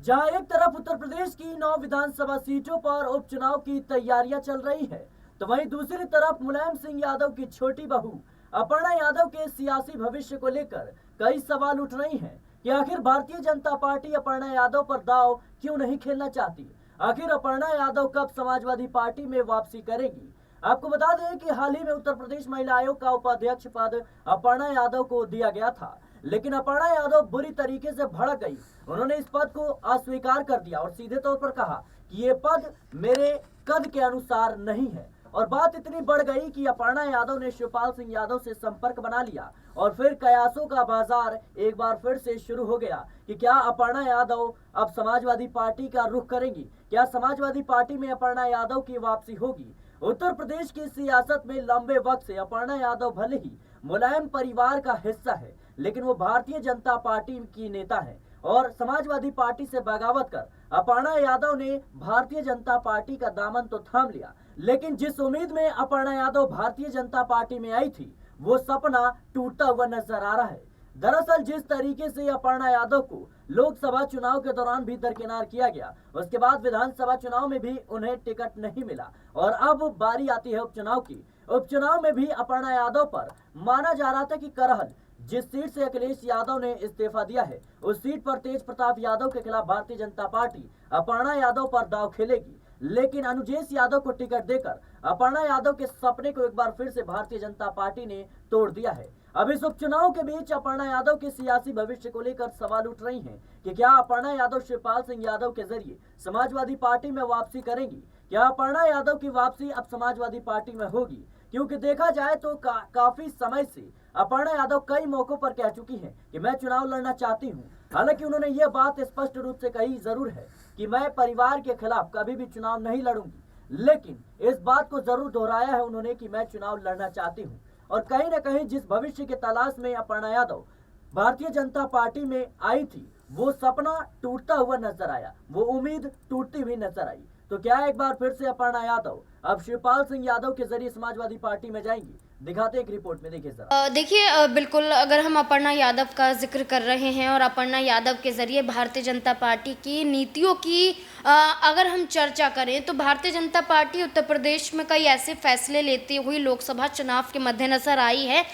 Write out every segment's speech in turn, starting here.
जहां एक तरफ उत्तर प्रदेश की 9 विधानसभा सीटों पर उपचुनाव की तैयारियां चल रही है, तो वहीं दूसरी तरफ मुलायम सिंह यादव की छोटी बहू अपर्णा यादव के सियासी भविष्य को लेकर कई सवाल उठ रहे हैं कि आखिर भारतीय जनता पार्टी अपर्णा यादव पर दांव क्यों नहीं खेलना चाहती। आखिर अपर्णा यादव कब समाजवादी पार्टी में वापसी करेगी। आपको बता दें कि हाल ही में उत्तर प्रदेश महिला आयोग का उपाध्यक्ष पद अपर्णा यादव को दिया गया था, लेकिन अपर्णा यादव बुरी तरीके से भड़क गई। उन्होंने इस पद को अस्वीकार कर दिया और सीधे तौर पर कहा कि ये पद मेरे कद के अनुसार नहीं है। और बात इतनी बढ़ गई कि अपर्णा यादव ने शिवपाल सिंह यादव से संपर्क बना लिया और फिर कयासों का बाजार एक बार फिर से शुरू हो गया कि क्या अपर्णा यादव अब समाजवादी पार्टी का रुख करेंगी। क्या समाजवादी पार्टी में अपर्णा यादव की वापसी होगी। उत्तर प्रदेश की सियासत में लंबे वक्त से अपर्णा यादव भले ही मुलायम परिवार का हिस्सा है, लेकिन वो भारतीय जनता पार्टी की नेता है और समाजवादी पार्टी से बगावत कर अपर्णा यादव ने भारतीय जनता पार्टी का दामन तो थाम लिया, लेकिन जिस उम्मीद में अपर्णा यादव भारतीय जनता पार्टी में आई थी, वो सपना टूटता हुआ नजर आ रहा है। दरअसल जिस तरीके से अपर्णा यादव को लोकसभा चुनाव के दौरान भी दरकिनार किया गया, उसके बाद विधानसभा चुनाव में भी उन्हें टिकट नहीं मिला और अब बारी आती है उपचुनाव की। उपचुनाव में भी अपर्णा यादव पर माना जा रहा था कि करहल जिस सीट से अखिलेश यादव ने इस्तीफा दिया है, उस सीट पर तेज प्रताप यादव के खिलाफ भारतीय जनता पार्टी अपर्णा यादव पर दांव खेलेगी, लेकिन अनुजेश यादव को टिकट देकर अपर्णा यादव के सपने को एक बार फिर से भारतीय जनता पार्टी ने तोड़ दिया है। अब इस उपचुनाव के बीच अपर्णा यादव के सियासी भविष्य को लेकर सवाल उठ रही हैं कि क्या अपर्णा यादव शिवपाल सिंह यादव के जरिए समाजवादी पार्टी में वापसी करेंगी। क्या अपर्णा यादव की वापसी अब समाजवादी पार्टी में होगी, क्योंकि देखा जाए तो काफी समय से अपर्णा यादव कई मौकों पर कह चुकी हैं कि मैं चुनाव लड़ना चाहती हूं। हालांकि उन्होंने ये बात स्पष्ट रूप से कही जरूर है कि मैं परिवार के खिलाफ कभी भी चुनाव नहीं लड़ूंगी, लेकिन इस बात को जरूर दोहराया है उन्होंने कि मैं चुनाव लड़ना चाहती हूं। और कहीं न कहीं जिस भविष्य के तलाश में अपर्णा यादव भारतीय जनता पार्टी में आई थी, वो सपना टूटता हुआ नजर आया, वो उम्मीद टूटती हुई नजर आई। तो क्या एक बार फिर से अपर्णा यादव अब शिवपाल सिंह यादव के जरिए समाजवादी पार्टी में जाएंगी। दिखाते एक रिपोर्ट में, देखिए सर। देखिए बिल्कुल, अगर हम अपर्णा यादव का जिक्र कर रहे हैं और अपर्णा यादव के ज़रिए भारतीय जनता पार्टी की नीतियों की अगर हम चर्चा करें तो भारतीय जनता पार्टी उत्तर प्रदेश में कई ऐसे फैसले लेती हुई लोकसभा चुनाव के मद्देनज़र आई है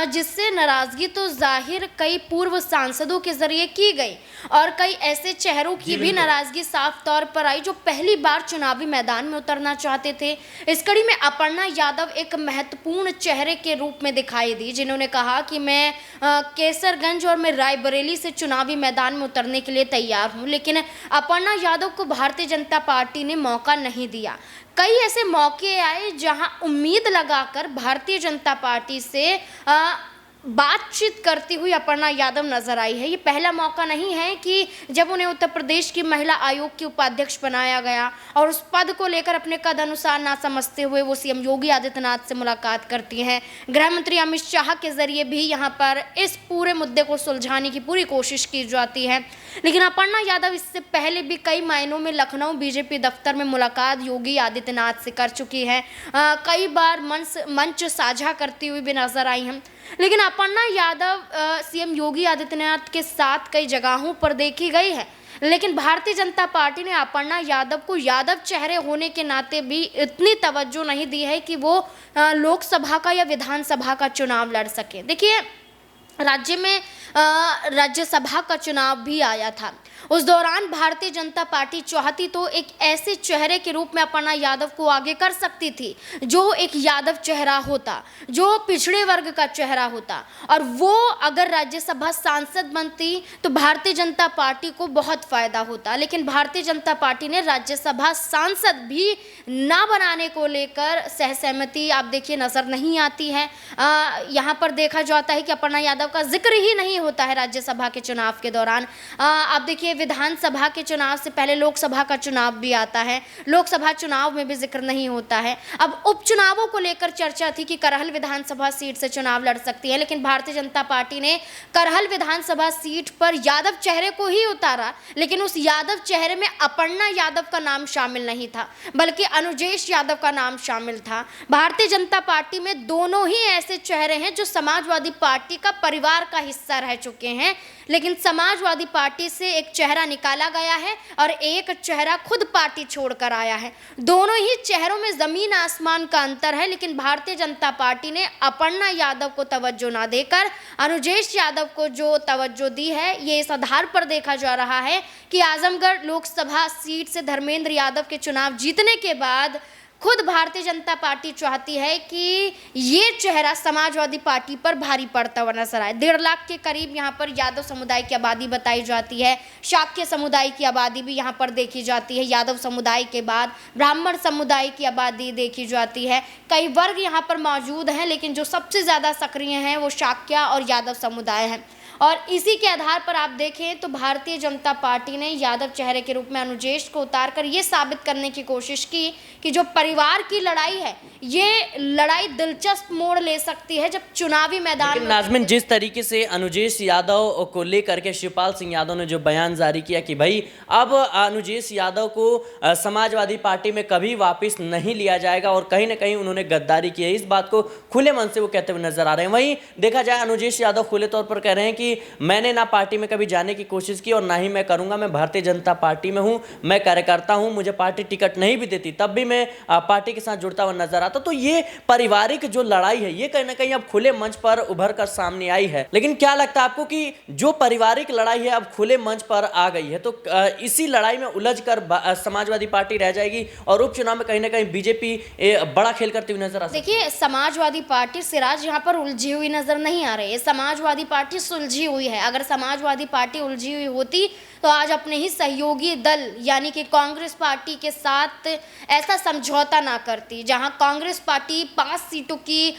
जिससे नाराज़गी तो जाहिर कई पूर्व सांसदों के ज़रिए की गई और कई ऐसे चेहरों की भी नाराज़गी साफ तौर पर आई जो पहली बार चुनावी मैदान में उतरना चाहते थे। इस कड़ी में अपर्णा यादव एक महत्वपूर्ण चेहरे के रूप में दिखाई दी, जिन्होंने कहा कि मैं केसरगंज और मैं रायबरेली से चुनावी मैदान में उतरने के लिए तैयार हूं, लेकिन अपर्णा यादव को भारतीय जनता पार्टी ने मौका नहीं दिया। कई ऐसे मौके आए जहां उम्मीद लगाकर भारतीय जनता पार्टी से बातचीत करती हुई अपर्णा यादव नजर आई है। ये पहला मौका नहीं है कि जब उन्हें उत्तर प्रदेश की महिला आयोग की उपाध्यक्ष बनाया गया और उस पद को लेकर अपने कद अनुसार ना समझते हुए वो सीएम योगी आदित्यनाथ से मुलाकात करती हैं। गृह मंत्री अमित शाह के जरिए भी यहाँ पर इस पूरे मुद्दे को सुलझाने की पूरी कोशिश की जाती है, लेकिन अपर्णा यादव इससे पहले भी कई मायनों में लखनऊ बीजेपी दफ्तर में मुलाकात योगी आदित्यनाथ से कर चुकी है। कई बार मंच साझा करती हुई भी नजर आई हैं, लेकिन अपर्णा यादव सीएम योगी आदित्यनाथ के साथ कई जगहों पर देखी गई है, लेकिन भारतीय जनता पार्टी ने अपर्णा यादव को यादव चेहरे होने के नाते भी इतनी तवज्जो नहीं दी है कि वो लोकसभा का या विधानसभा का चुनाव लड़ सके। देखिए, राज्य में राज्यसभा का चुनाव भी आया था, उस दौरान भारतीय जनता पार्टी चाहती तो एक ऐसे चेहरे के रूप में अपर्णा यादव को आगे कर सकती थी जो एक यादव चेहरा होता, जो पिछड़े वर्ग का चेहरा होता, और वो अगर राज्यसभा सांसद बनती तो भारतीय जनता पार्टी को बहुत फायदा होता। लेकिन भारतीय जनता पार्टी ने राज्यसभा सांसद भी ना बनाने को लेकर सहसहमति आप देखिए नजर नहीं आती है। यहाँ पर देखा जाता है कि अपर्णा यादव का जिक्र ही नहीं होता है राज्यसभा के चुनाव के दौरान। आप देखिए, विधानसभा के चुनाव से पहले लोकसभा का चुनाव भी आता है, लोकसभा चुनाव में भी जिक्र नहीं होता है। अब उपचुनावों को लेकर चर्चा थी कि करहल विधानसभा सीट से चुनाव लड़ सकती है, लेकिन भारतीय जनता पार्टी ने करहल विधानसभा सीट पर यादव चेहरे को ही उतारा, लेकिन उस यादव चेहरे में अपर्णा यादव का नाम शामिल नहीं था, बल्कि अनुजेश यादव का नाम शामिल था। भारतीय जनता पार्टी में दोनों ही ऐसे चेहरे हैं जो समाजवादी पार्टी का परिवार का हिस्सा रह चुके हैं, लेकिन समाजवादी पार्टी से एक चेहरा निकाला गया है और एक चेहरा खुद पार्टी छोड़कर आया है। दोनों ही चेहरों में जमीन आसमान का अंतर है, लेकिन भारतीय जनता पार्टी ने अपर्णा यादव को तवज्जो ना देकर अनुजेश यादव को जो तवज्जो दी है, ये इस आधार पर देखा जा रहा है कि आजमगढ़ लोकसभा सीट से धर्मेंद्र यादव के चुनाव जीतने के बाद खुद भारतीय जनता पार्टी चाहती है कि ये चेहरा समाजवादी पार्टी पर भारी पड़ता हुआ नजर आए। 1.5 लाख के करीब यहाँ पर यादव समुदाय की आबादी बताई जाती है। शाक्य समुदाय की आबादी भी यहाँ पर देखी जाती है। यादव समुदाय के बाद ब्राह्मण समुदाय की आबादी देखी जाती है। कई वर्ग यहाँ पर मौजूद हैं, लेकिन जो सबसे ज़्यादा सक्रिय हैं वो शाक्य और यादव समुदाय हैं। और इसी के आधार पर आप देखें तो भारतीय जनता पार्टी ने यादव चेहरे के रूप में अनुजेश को उतारकर ये साबित करने की कोशिश की कि जो परिवार की लड़ाई है, ये लड़ाई दिलचस्प मोड़ ले सकती है जब चुनावी मैदान में। नाज़मीन, जिस तरीके से अनुजेश यादव को लेकर के शिवपाल सिंह यादव ने जो बयान जारी किया कि भाई अब अनुजेश यादव को समाजवादी पार्टी में कभी वापस नहीं लिया जाएगा और कहीं ना कहीं उन्होंने गद्दारी की है, इस बात को खुले मन से वो कहते हुए नजर आ रहे हैं। वहीं देखा जाए अनुजेश यादव खुले तौर पर कह रहे हैं कि मैंने ना पार्टी में कभी जाने की कोशिश की और ना ही मैं करूंगा। मैं भारतीय जनता पार्टी में हूं, मैं कार्यकर्ता हूं, मुझे पार्टी टिकट नहीं भी देती तब भी मैं पार्टी के साथ जुड़ता हुआ नजर आता। तो ये पारिवारिक जो लड़ाई है ये कहीं ना कहीं अब खुले मंच पर उभर कर सामने आई है। लेकिन क्या लगता है आपको कि जो पारिवारिक लड़ाई है अब खुले मंच पर आ गई है, तो इसी लड़ाई में उलझ कर समाजवादी पार्टी रह जाएगी और उपचुनाव में कहीं ना कहीं बीजेपी बड़ा खेल करती हुई नजर आ सकती है? देखिए, समाजवादी पार्टी सिराज यहाँ पर उलझी हुई नजर नहीं आ रही है। समाजवादी पार्टी सुलझी हुई है। अगर समाजवादी पार्टी उलझी हुई होती तो आज अपने ही सहयोगी दल यानी कि कांग्रेस पार्टी के साथ ऐसा समझौता ना करती, जहां कांग्रेस पार्टी 5 सीटों की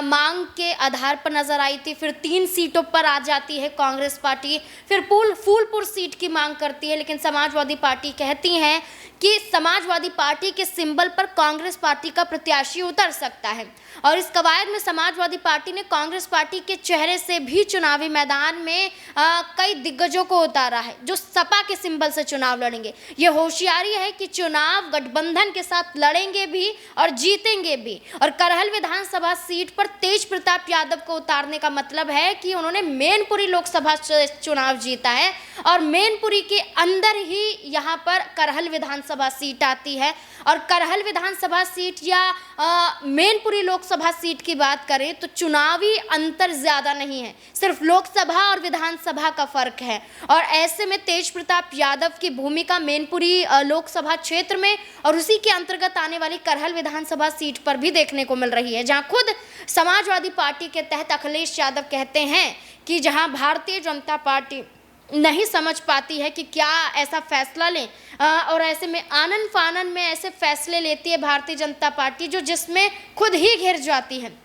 मांग के आधार पर नजर आई थी, फिर 3 सीटों पर आ जाती है कांग्रेस पार्टी, फिर फूलपुर सीट की मांग करती है। लेकिन समाजवादी पार्टी कहती हैं कि समाजवादी पार्टी के सिंबल पर कांग्रेस पार्टी का प्रत्याशी उतर सकता है और इस कवायद में समाजवादी पार्टी ने कांग्रेस पार्टी के चेहरे से भी चुनावी मैदान में कई दिग्गजों को उतारा है जो सपा के सिंबल से चुनाव लड़ेंगे। ये होशियारी है कि चुनाव गठबंधन के साथ लड़ेंगे भी और जीतेंगे भी। और करहल विधानसभा सीट पर तेज प्रताप यादव को उतारने का मतलब है कि उन्होंने मैनपुरी लोकसभा चुनाव जीता है और मैनपुरी के अंदर ही यहाँ पर करहल विधानसभा सीट आती है। और करहल विधानसभा सीट या मैनपुरी लोकसभा सीट की बात करें तो चुनावी अंतर ज्यादा नहीं है, सिर्फ लोकसभा और विधानसभा का फर्क है। और ऐसे में तेज प्रताप यादव की भूमिका मैनपुरी लोकसभा क्षेत्र में और उसी के अंतर्गत आने वाली करहल विधानसभा सीट पर भी देखने को मिल रही है, जहां खुद समाजवादी पार्टी के तहत अखिलेश यादव कहते हैं कि जहां भारतीय जनता पार्टी नहीं समझ पाती है कि क्या ऐसा फैसला लें और ऐसे में आनन फानन में ऐसे फैसले लेती है भारतीय जनता पार्टी जो जिसमें खुद ही घिर जाती है,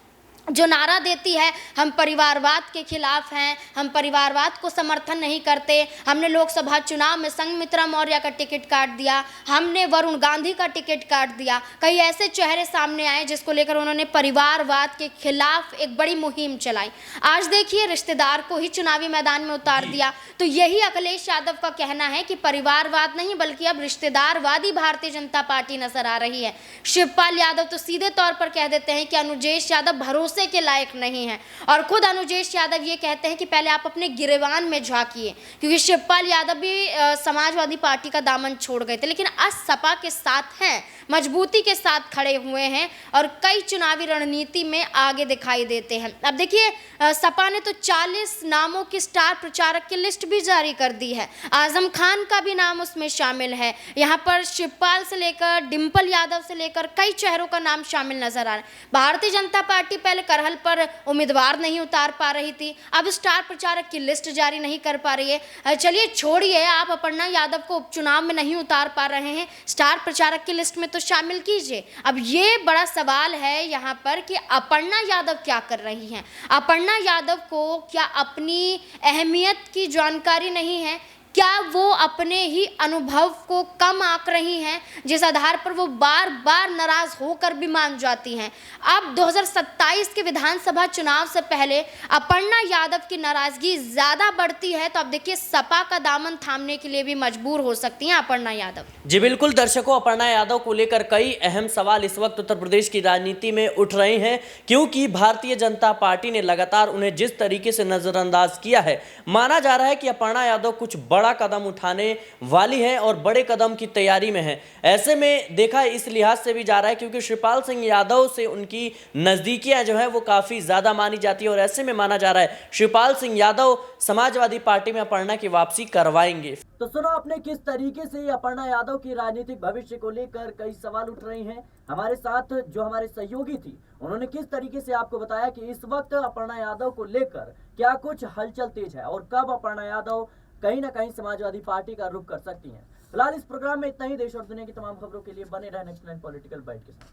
जो नारा देती है हम परिवारवाद के खिलाफ हैं, हम परिवारवाद को समर्थन नहीं करते, हमने लोकसभा चुनाव में संघमित्रा मौर्य का टिकट काट दिया, हमने वरुण गांधी का टिकट काट दिया। कई ऐसे चेहरे सामने आए जिसको लेकर उन्होंने परिवारवाद के खिलाफ एक बड़ी मुहिम चलाई। आज देखिए रिश्तेदार को ही चुनावी मैदान में उतार दिया। तो यही अखिलेश यादव का कहना है कि परिवारवाद नहीं बल्कि अब रिश्तेदारवादी भारतीय जनता पार्टी नजर आ रही है। शिवपाल यादव तो सीधे तौर पर कह देते हैं कि अनुजेश यादव भरोसे के लायक नहीं है और खुद अनुजेश यादव ये कहते हैं कि पहले आप अपने गिरेबान में झांकिए, क्योंकि शिवपाल यादव भी समाजवादी पार्टी का दामन छोड़ गए थे, लेकिन आज सपा के साथ हैं, मजबूती के साथ खड़े हुए हैं और कई चुनावी रणनीति में आगे दिखाई देते हैं। अब देखिए सपा ने तो 40 नामों की स्टार प्रचारक की लिस्ट भी जारी कर दी है। आजम खान का भी नाम उसमें शामिल है। यहाँ पर शिवपाल से लेकर डिंपल यादव से लेकर कई चेहरों का नाम शामिल नजर आ रहा है। भारतीय जनता पार्टी पहले करहल पर उम्मीदवार नहीं उतार पा रही थी, अब स्टार प्रचारक की लिस्ट जारी नहीं कर पा रही है। चलिए छोड़िए, आप अपर्णा यादव को उपचुनाव में नहीं उतार पा रहे हैं, स्टार प्रचारक की लिस्ट में तो शामिल कीजिए। अब ये बड़ा सवाल है यहाँ पर कि अपर्णा यादव क्या कर रही हैं। अपर्णा यादव को क्या अपनी अहमियत की जानकारी नहीं है? क्या वो अपने ही अनुभव को कम आंक रही हैं, जिस आधार पर वो बार बार नाराज होकर भी मान जाती हैं? अब 2027 के विधानसभा चुनाव से पहले अपर्णा यादव की नाराजगी ज्यादा बढ़ती है तो अब देखिए सपा का दामन थामने के लिए भी मजबूर हो सकती हैं अपर्णा यादव। जी बिल्कुल दर्शकों, अपर्णा यादव को लेकर कई अहम सवाल इस वक्त उत्तर प्रदेश की राजनीति में उठ रहे हैं, क्योंकि भारतीय जनता पार्टी ने लगातार उन्हें जिस तरीके से नजरअंदाज किया है, माना जा रहा है कि अपर्णा यादव कुछ बड़ा बड़ा कदम उठाने वाली है और बड़े कदम की तैयारी में है। ऐसे में देखा इस लिहाज से भी जा रहा है क्योंकि शिवपाल सिंह यादव से उनकी नज़दीकियां जो है वो काफ़ी ज़्यादा मानी जाती है और ऐसे में माना जा रहा है शिवपाल सिंह यादव समाजवादी पार्टी में अपर्णा की वापसी करवाएंगे। तो सुना आपने किस तरीके से अपर्णा यादव की राजनीतिक भविष्य को लेकर कई सवाल उठ रहे हैं। हमारे साथ जो हमारे सहयोगी थी उन्होंने किस तरीके से आपको बताया कि इस वक्त अपर्णा यादव को लेकर क्या कुछ हलचल तेज है और कब अपर्णा यादव कहीं ना कहीं समाजवादी पार्टी का रुख कर सकती हैं। फिलहाल इस प्रोग्राम में इतना ही। देश और दुनिया की तमाम खबरों के लिए बने रहे नेक्स्ट 9 पॉलिटिकल बाइट के साथ।